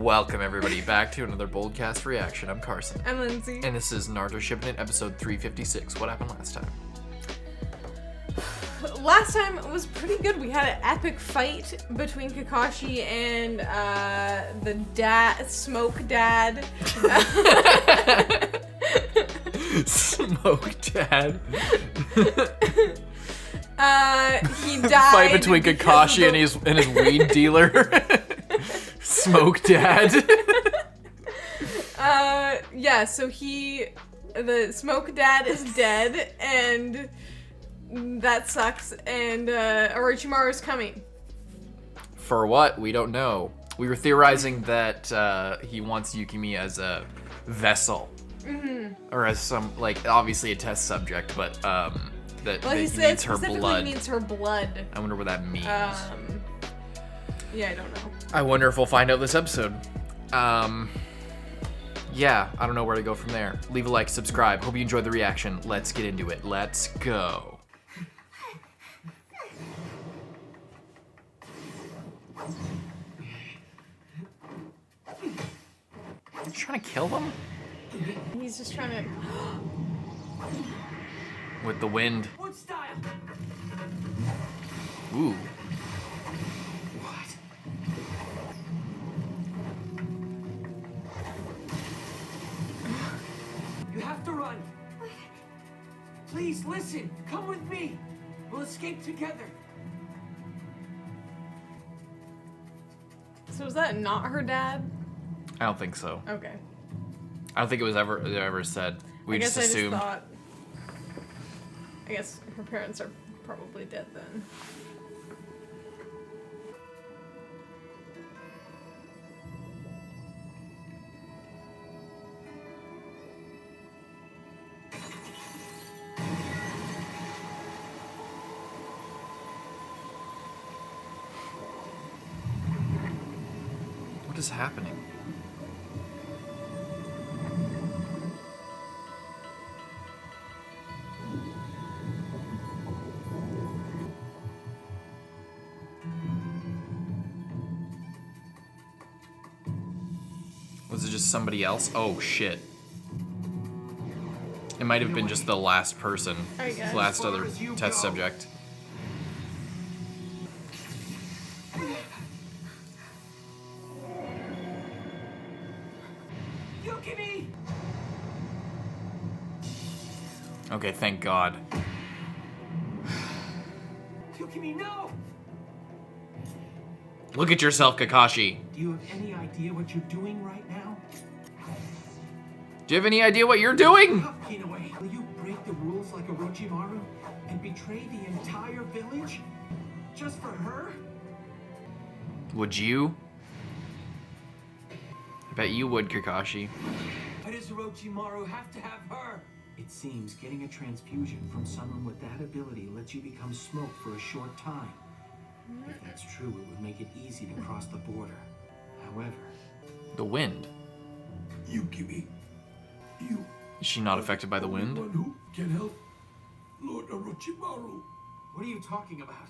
Welcome everybody back to another Boldcast reaction. I'm Carson. I'm Lindsay. And this is Naruto Shippuden episode 356. What happened last time? Last time it was pretty good. We had an epic fight between Kakashi and the Smoke Dad. Smoke Dad. He died. Fight between Kakashi and his weed dealer. Smoke Dad. Yeah, so the Smoke Dad is dead, and that sucks, and Orochimaru's coming. For what? We don't know. We were theorizing that he wants Yukimi as a vessel. Mm-hmm. Or as some, like, obviously a test subject, but that he needs her blood. Needs her blood. I wonder what that means. Yeah, I don't know. I wonder if we'll find out this episode. Yeah, I don't know where to go from there. Leave a like, subscribe. Hope you enjoyed the reaction. Let's get into it. Let's go. You trying to kill them? He's just trying to... With the wind. What style? Ooh. What? You have to run. Please listen. Come with me. We'll escape together. So is that not her dad? I don't think so. Okay. I don't think it was ever said. We just assumed. I guess her parents are probably dead then. What is happening? Was it just somebody else? Oh shit. It might have been just the last person. I guess. The last other test subject. Yukimi! Okay, thank God. Yukimi, no! Look at yourself, Kakashi. Do you have any idea what you're doing right now? Do you have any idea what you're doing? Stop, Kinoe. Will you break the rules like Orochimaru and betray the entire village? Just for her? Would you? I bet you would, Kakashi. Why does Orochimaru have to have her? It seems getting a transfusion from someone with that ability lets you become smoke for a short time. If that's true, it would make it easy to cross the border. However... The wind. Yukimi, you... Is she not affected by the wind? One who can help Lord Orochimaru. What are you talking about?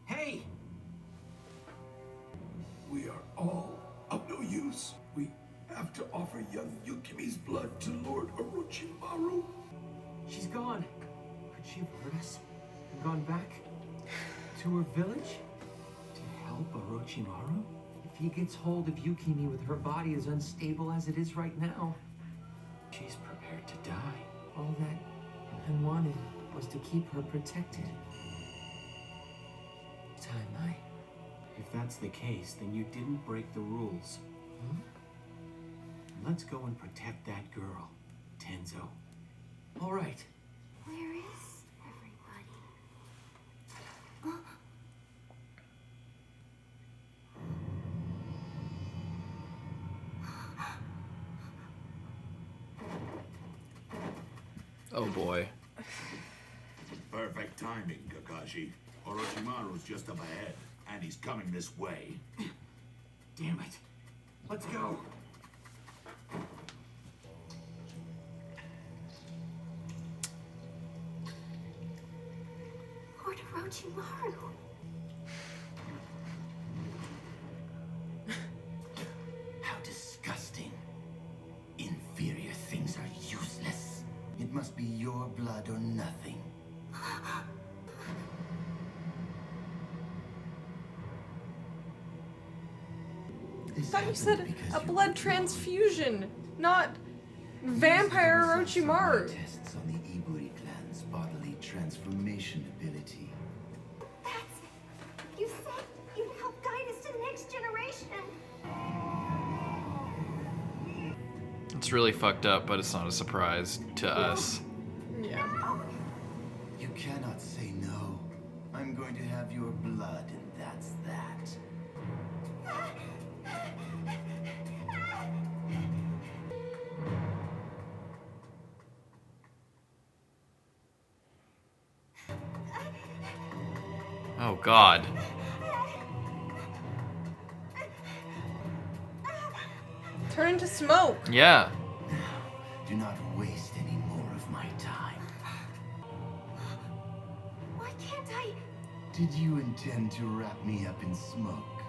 Hey! We are all of no use. We have to offer young Yukimi's blood to Lord Orochimaru. She's gone. Could she have heard us and gone back to her village? To help Orochimaru? If he gets hold of Yukimi with her body as unstable as it is right now, she's prepared to die. All that I wanted was to keep her protected. Time, if that's the case, then you didn't break the rules. Let's go and protect that girl, Tenzo. All right. Where is everybody? Oh boy. Perfect timing, Kakashi. Orochimaru's just up ahead, and he's coming this way. Damn it. Let's go. Lord Orochimaru. How must be your blood or nothing. I thought you said a blood transfusion, not vampire Orochimaru. Tests on the Iburi clan's bodily transformation ability. That's it. You said you'd help guide us to the next generation. It's really fucked up, but it's not a surprise to us. Yeah. You cannot say no. I'm going to have your blood, and that's that. Oh God. Turn into smoke. Yeah. Do not waste any more of my time. Why can't I? Did you intend to wrap me up in smoke?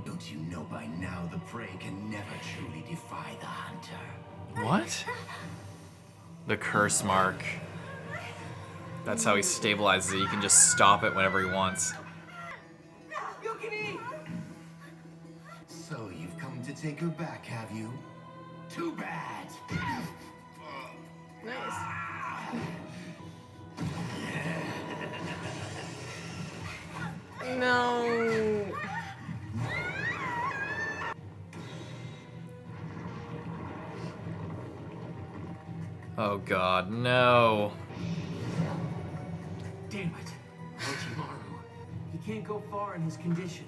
Don't you know by now the prey can never truly defy the hunter? What? The curse mark. That's how he stabilizes it. He can just stop it whenever he wants. Yukimi! So you've come to take her back, have you? Too bad. Nice. No. Oh God, no. Damn it. Orochimaru. He can't go far in his condition.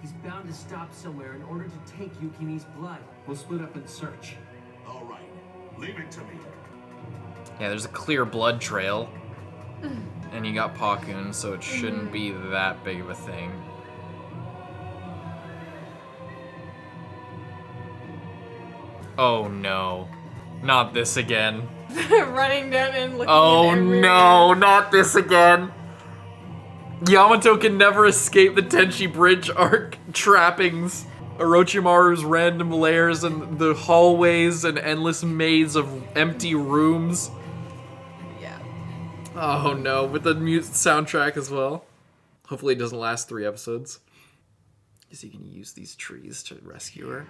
He's bound to stop somewhere in order to take Yukimi's blood. We'll split up and search. All right, leave it to me. Yeah, there's a clear blood trail. And you got Pakun, so it shouldn't be that big of a thing. Oh no. Not this again. Running down and looking Oh at everywhere. no, not this again. Yamato can never escape the Tenchi Bridge arc trappings. Orochimaru's random lairs and the hallways and endless maze of empty rooms. Yeah. Oh no, with the soundtrack as well. Hopefully it doesn't last 3 episodes. Is he gonna use these trees to rescue her?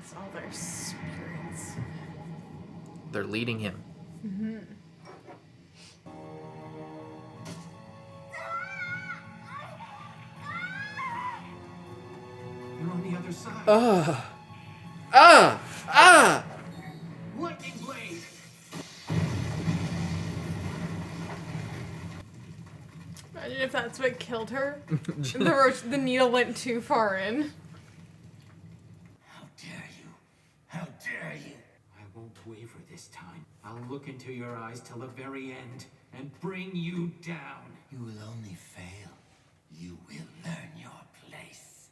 It's all their spirits. They're leading him. You're on the other side. Lightning blade! Imagine if that's what killed her. The needle went too far in. How dare you? How dare you? I won't waver this time. I'll look into your eyes till the very end and bring you down. You will only fail. You will learn your place.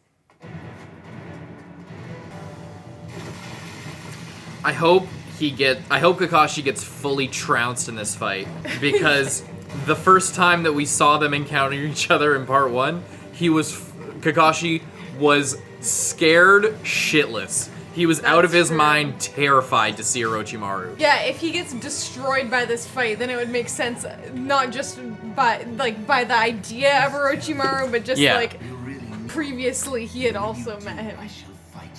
I hope Kakashi gets fully trounced in this fight, because the first time that we saw them encounter each other in part 1, Kakashi was scared shitless. He was out of his mind, terrified to see Orochimaru. Yeah, if he gets destroyed by this fight, then it would make sense, not just by the idea of Orochimaru, but just Yeah. like previously he had also met him. I shall fight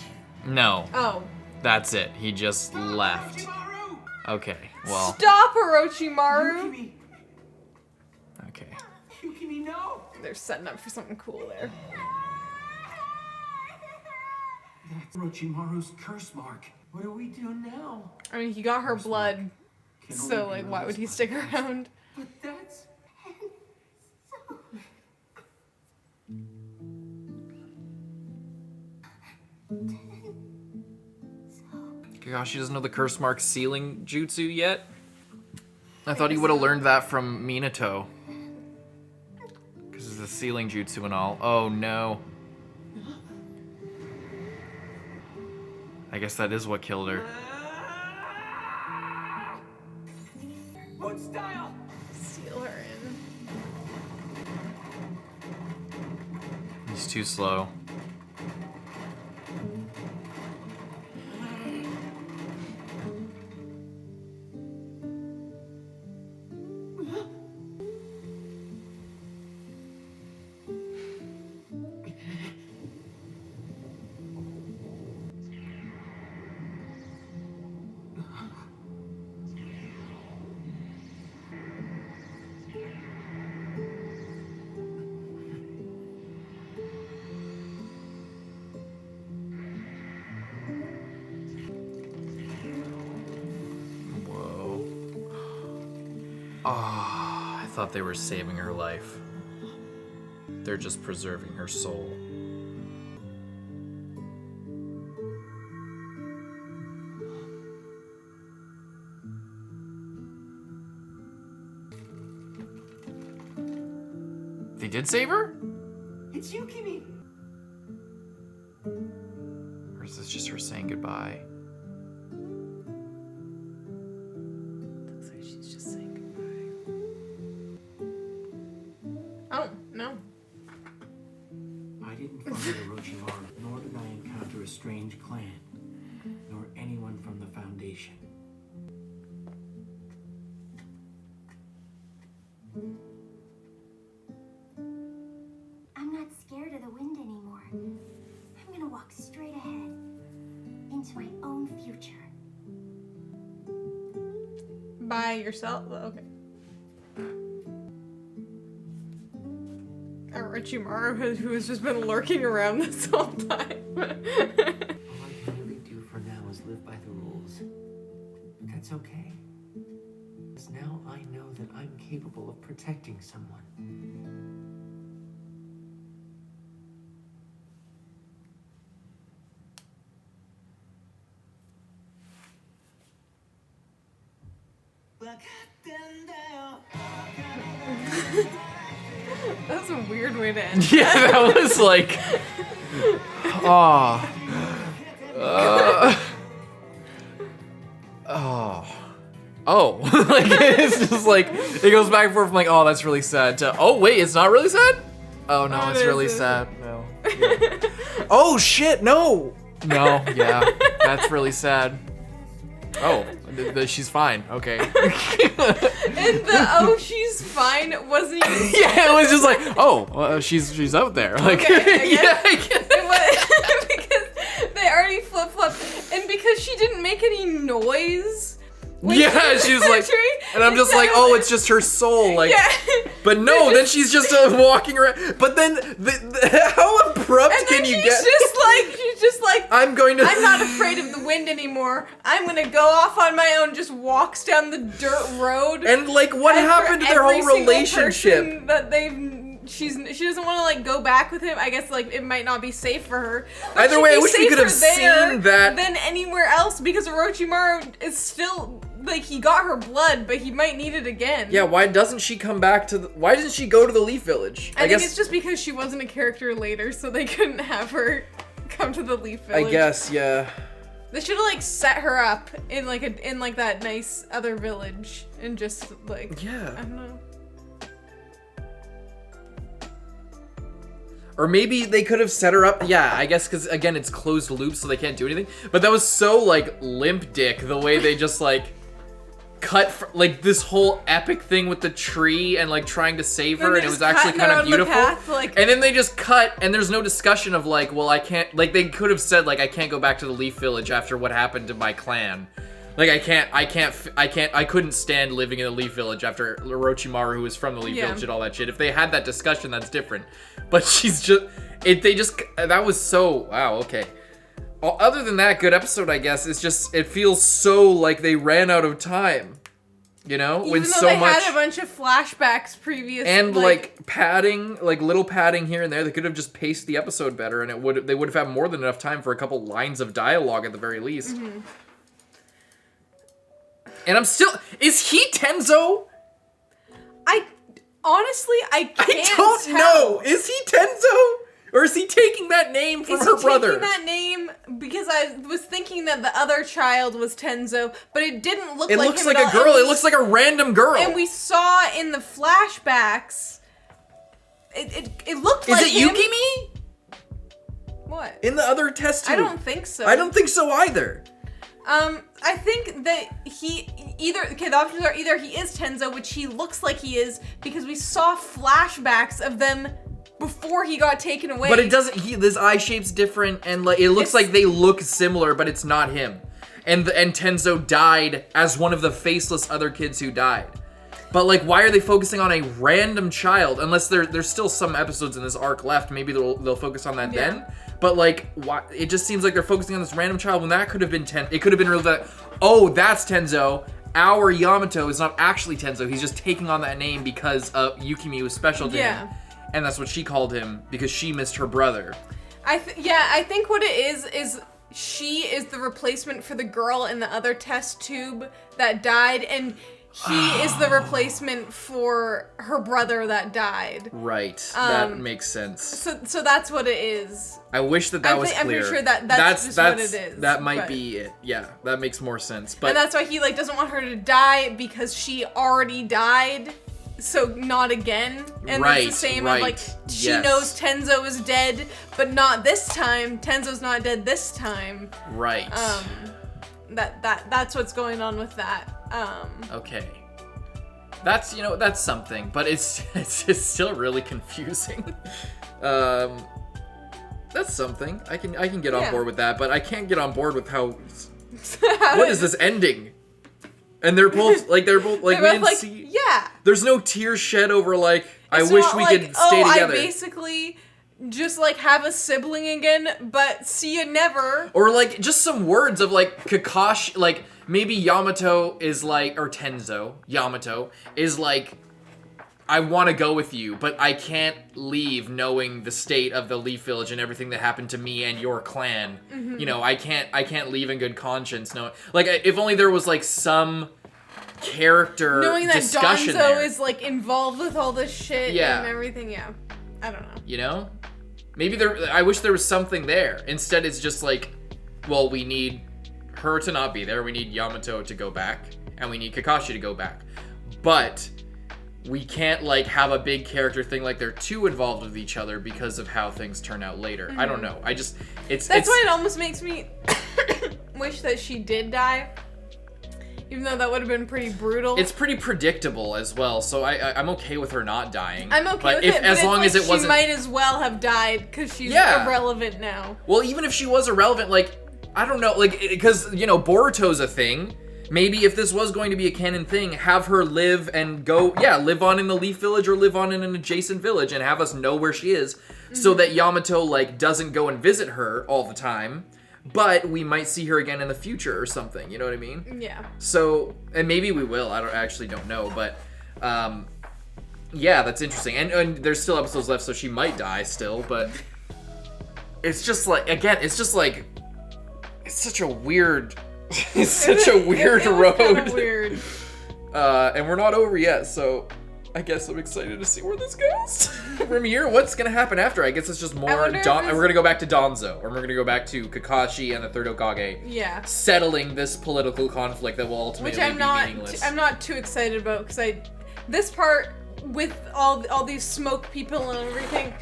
you. No, Oh. that's it. He just left. Orochimaru! Okay, well, Stop, Orochimaru! Yukimi! okay. Yukimi, no! They're setting up for something cool there. That's Orochimaru's curse mark. What do we do now? I mean, he got her blood, Can so only be like, why would released he by stick force. around? But that's... Kakashi doesn't know the curse mark sealing jutsu yet? I thought he would have learned that from Minato. Because it's the sealing jutsu and all. Oh no. I guess that is what killed her. What style? Seal her in. He's too slow. Oh, I thought they were saving her life. They're just preserving her soul. They did save her? It's Yukimi. Or is this just her saying goodbye? Looks like she's just saying goodbye. Oh, no. I didn't find Orochimaru, nor did I encounter a strange clan, nor anyone from the Foundation. I'm not scared of the wind anymore. I'm gonna walk straight ahead into my own future. By yourself? Okay. Orochimaru, who has just been lurking around this whole time. All I can really do for now is live by the rules. But that's okay. Because now I know that I'm capable of protecting someone. That's a weird way to end. Yeah, that was like... Oh. Oh. Like, it's just like, it goes back and forth from like, oh, that's really sad, to, oh, wait, it's not really sad? Oh, no, Oh, it's it really is. sad. No. Yeah. Oh, shit, no. No, yeah, that's really sad. Oh, she's fine. Okay. And the "oh, she's fine" wasn't even. Yeah, it was just like, oh, she's out there. Like, Okay, I yeah, I get it. It was because they already flip flopped, and because she didn't make any noise. when Yeah, she was she's like, entering, and I'm just like, oh, it's just her soul. Like, yeah. but no, then she's just walking around. But then, how abrupt And then can you she's get? just like, I'm going to. I'm not afraid of the wind anymore. I'm gonna go off on my own. Just walks down the dirt road. And like, what And for happened to their every whole single relationship? person that she doesn't want to like go back with him. I guess like it might not be safe for her. But Either she'd way, I be wish we could have safer there seen that. than anywhere else because Orochimaru is still like he got her blood, but he might need it again. Yeah, why doesn't she come back to? Why doesn't she go to the Leaf Village? I think it's just because she wasn't a character later, so they couldn't have her come to the Leaf Village. I guess, yeah. They should have like set her up in like that nice other village and just like Yeah. I don't know. Or maybe they could have set her up. Yeah, I guess because again it's closed loop, so they can't do anything. But that was so like limp dick the way they just like cut like this whole epic thing with the tree and like trying to save her, And they and it was just actually cut kind her of on the beautiful. path, like- And then they just cut, and there's no discussion of like, well, I can't. Like they could have said like, I can't go back to the Leaf Village after what happened to my clan. Like I couldn't stand living in the Leaf Village after Orochimaru, who was from the Leaf Yeah. Village, and all that shit. If they had that discussion, that's different. But she's just, that was so, wow, okay. Other than that, good episode, I guess. It's just, it feels so like they ran out of time. You know, Even when though so they much had a bunch of flashbacks previous and like padding, like little padding here and there, they could have just paced the episode better, and they would have had more than enough time for a couple lines of dialogue at the very least. Mm-hmm. And I'm still, is he Tenzo? honestly I can't I don't tell. know. Is he Tenzo? Or is he taking that name from Is her he brother? taking that name because I was thinking that the other child was Tenzo, but it didn't look It like looks him like at a all. girl. And It we- looks like a random girl. And we saw in the flashbacks, it looked Is like it him. Yukimi? What? In the other test tube? I don't think so. I don't think so either. I think that the options are either he is Tenzo, which he looks like he is, because we saw flashbacks of them before he got taken away. But it doesn't. His eye shape's different, and like it looks like they look similar, but it's not him. And Tenzo died as one of the faceless other kids who died. But like, why are they focusing on a random child? Unless there's still some episodes in this arc left, maybe they'll focus on that then. But like, why? It just seems like they're focusing on this random child when that could have been It could have been real that, oh, that's Tenzo, our Yamato is not actually Tenzo. He's just taking on that name because Yukimi was special to him. And that's what she called him because she missed her brother. I think what it is she is the replacement for the girl in the other test tube that died, and he is the replacement for her brother that died. Right. That makes sense. So that's what it is. I wish that was clear. I'm pretty sure that's just what it is. That might be it. Yeah, that makes more sense. But and that's why he like doesn't want her to die because she already died. So not again. And it's the same of like she knows Tenzo is dead, but not this time. Tenzo's not dead this time. Right. That's what's going on with that. Okay. That's that's something, but it's just still really confusing. That's something. I can get on board with that, but I can't get on board with how what is this ending? And they're both like we didn't see. Yeah. There's no tears shed over like I wish we could stay together. I basically just like have a sibling again, but see you never. Or like just some words of like Kakashi, like maybe Yamato is like, or Tenzo, Yamato is like, I want to go with you, but I can't leave knowing the state of the Leaf Village and everything that happened to me and your clan. Mm-hmm. You know, I can't leave in good conscience. No, like if only there was like some character knowing that discussion Donzo there. is like involved with all this shit and everything. Yeah, I don't know. You know, maybe I wish there was something there. Instead, it's just like, well, we need her to not be there. We need Yamato to go back, and we need Kakashi to go back, but we can't like have a big character thing like they're too involved with each other because of how things turn out later. Mm-hmm. I don't know. That's why it almost makes me wish that she did die. Even though that would have been pretty brutal. It's pretty predictable as well, so I'm okay with her not dying. I'm okay with it, but as long as it wasn't. She might as well have died because she's irrelevant now. Well, even if she was irrelevant, like I don't know, like because Boruto's a thing. Maybe if this was going to be a canon thing, have her live and live on in the Leaf Village or live on in an adjacent village and have us know where she is, so that Yamato like doesn't go and visit her all the time. But we might see her again in the future or something, you know what I mean? Yeah. So, and maybe we will, I actually don't know, but, yeah, that's interesting. And there's still episodes left, so she might die still, but it's just like, again, it's just like, it's such a weird, it's such a weird road. Kind of weird. And we're not over yet, so I guess I'm excited to see where this goes. From here, what's gonna happen after? I guess it's just more we're gonna go back to Donzo, or we're gonna go back to Kakashi and the Third Hokage. Yeah. Settling this political conflict that will ultimately be meaningless. I'm not too excited about because this part with all these smoke people and everything,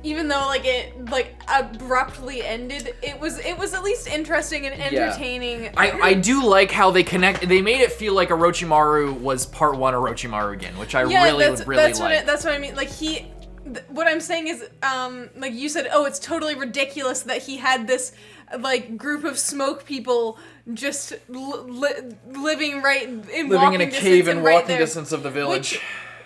even though like it like abruptly ended, it was at least interesting and entertaining. Yeah. I do like how they connect. They made it feel like Orochimaru was part one Orochimaru again, which I really like. That's what I mean. Like what I'm saying is, like you said, oh, it's totally ridiculous that he had this like group of smoke people just living right in living in a cave in walking distance of the village.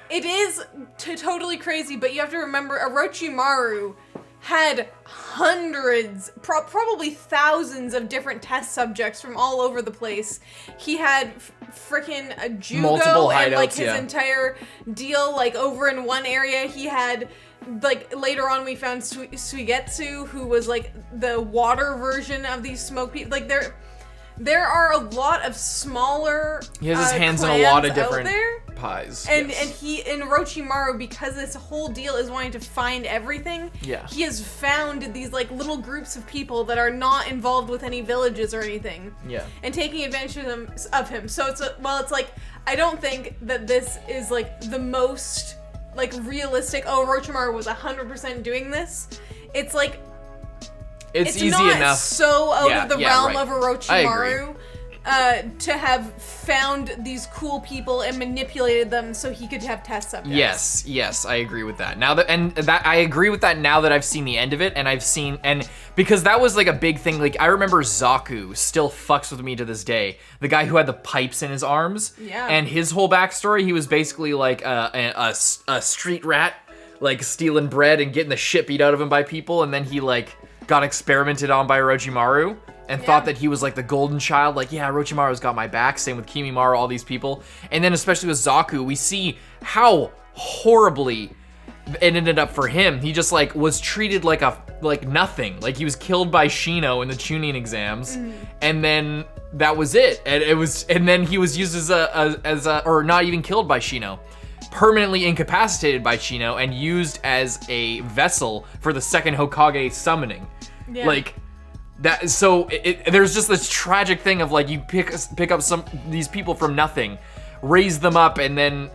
It is totally crazy, but you have to remember Orochimaru had hundreds, probably thousands of different test subjects from all over the place. He had freaking a judo and like his entire deal like over in one area. He had like later on we found Suigetsu, who was like the water version of these smoke people. Like there are a lot of smaller he has his hands in a lot of different pies. And he in Orochimaru, because this whole deal is wanting to find everything, he has found these like little groups of people that are not involved with any villages or anything. Yeah. And taking advantage of him. So it's like I don't think that this is like the most like realistic, Orochimaru was 100% doing this. It's like it's easy not enough. So out of the realm of Orochimaru to have found these cool people and manipulated them so he could have test subjects. Yes, I agree with that. I agree with that now that I've seen the end of it, and because that was like a big thing. Like I remember Zaku still fucks with me to this day. The guy who had the pipes in his arms. Yeah. And his whole backstory, he was basically like a street rat, like stealing bread and getting the shit beat out of him by people, and then he like got experimented on by Orochimaru, and thought that he was like the golden child. Like, yeah, Orochimaru's got my back. Same with Kimimaro, all these people. And then especially with Zaku, we see how horribly it ended up for him. He just like was treated like nothing. Like he was killed by Shino in the Chunin exams, and then that was it. And then he was used as a or not even killed by Shino, permanently incapacitated by Shino, and used as a vessel for the second Hokage summoning. Yeah. Like that. So there's just this tragic thing of like you pick up these people from nothing, raise them up, and then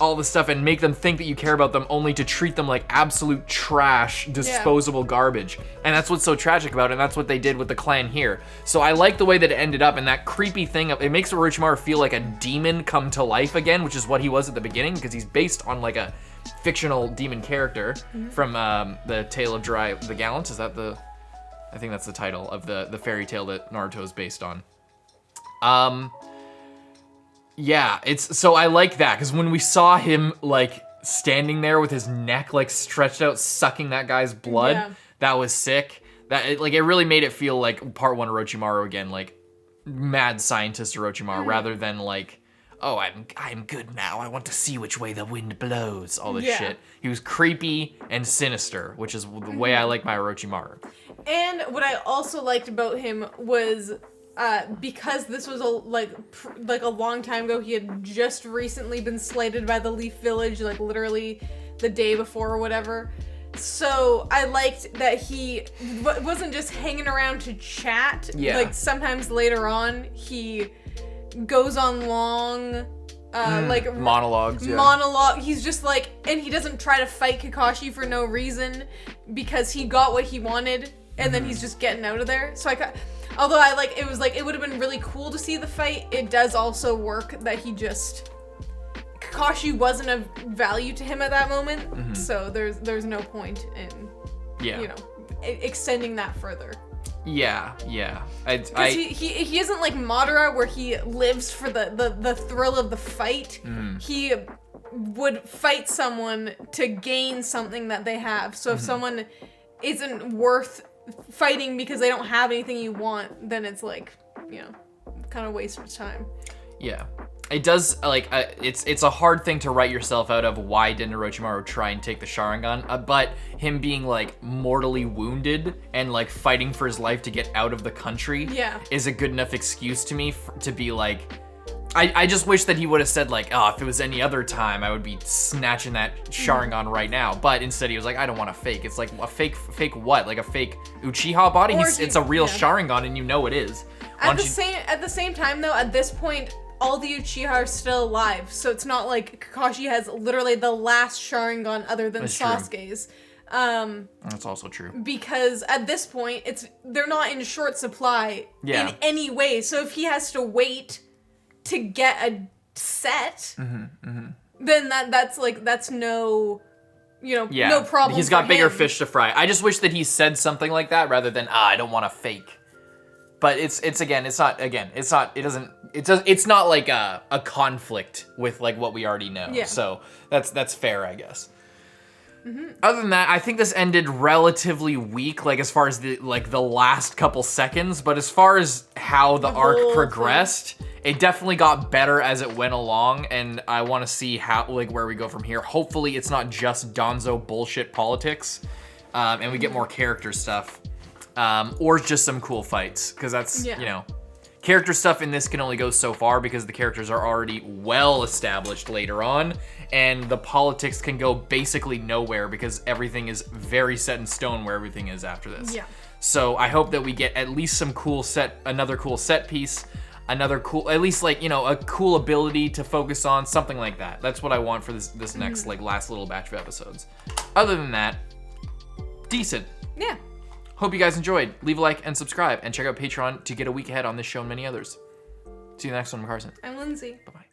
all this stuff, and make them think that you care about them, only to treat them like absolute trash, disposable garbage. And that's what's so tragic about it, and that's what they did with the clan here. So I like the way that it ended up, and that creepy thing of, it makes Orochimaru feel like a demon come to life again, which is what he was at the beginning, because he's based on like a fictional demon character from the Tale of Jiraiya the Gallant. Is that I think that's the title of the fairy tale that Naruto is based on. Yeah, so I like that, because when we saw him like standing there with his neck like stretched out, sucking that guy's blood, that was sick. It really made it feel like part 1 Orochimaru again, like mad scientist Orochimaru, rather than like, oh, I'm good now, I want to see which way the wind blows, all this shit. He was creepy and sinister, which is the way I like my Orochimaru. And what I also liked about him was, because this was a long time ago, he had just recently been slighted by the Leaf Village, like literally the day before or whatever. So I liked that he wasn't just hanging around to chat. Yeah. Like sometimes later on, he goes on long, monologues. He's just like, and he doesn't try to fight Kakashi for no reason, because he got what he wanted, and then he's just getting out of there. So although it would have been really cool to see the fight, it does also work that Kakashi wasn't of value to him at that moment, so there's no point in, extending that further. Yeah. Because he isn't like Madara, where he lives for the thrill of the fight. He would fight someone to gain something that they have. So if someone isn't worth fighting because they don't have anything you want, then it's like, kind of waste of time. Yeah. It does, it's a hard thing to write yourself out of. Why didn't Orochimaru try and take the Sharingan? But him being, like, mortally wounded and, like, fighting for his life to get out of the country is a good enough excuse to me to be, like... I just wish that he would have said, like, oh, if it was any other time, I would be snatching that Sharingan right now. But instead he was like, I don't want a fake. It's like, a fake what? Like a fake Uchiha body? It's a real Sharingan, and you know it is. At the same time, though, at this point... all the Uchiha are still alive, so it's not like Kakashi has literally the last Sharingan other than Sasuke's. That's also true. Because at this point, they're not in short supply in any way. So if he has to wait to get a set, then that's no, no problem. He's got bigger fish to fry. I just wish that he said something like that rather than I don't want a fake. But it's not like a conflict with like what we already know. Yeah. So that's fair, I guess. Other than that, I think this ended relatively weak, like as far as the last couple seconds. But as far as how the arc progressed, it definitely got better as it went along, and I want to see where we go from here. Hopefully, it's not just Donzo bullshit politics, and we get more character stuff. Or just some cool fights, because that's, character stuff in this can only go so far because the characters are already well established later on, and the politics can go basically nowhere because everything is very set in stone where everything is after this. Yeah. So I hope that we get at least some another cool set piece, another cool, at least a cool ability to focus on, something like that. That's what I want for this next last little batch of episodes. Other than that, decent. Yeah. Hope you guys enjoyed. Leave a like and subscribe, and check out Patreon to get a week ahead on this show and many others. See you next one. I'm Carson. I'm Lindsay. Bye-bye.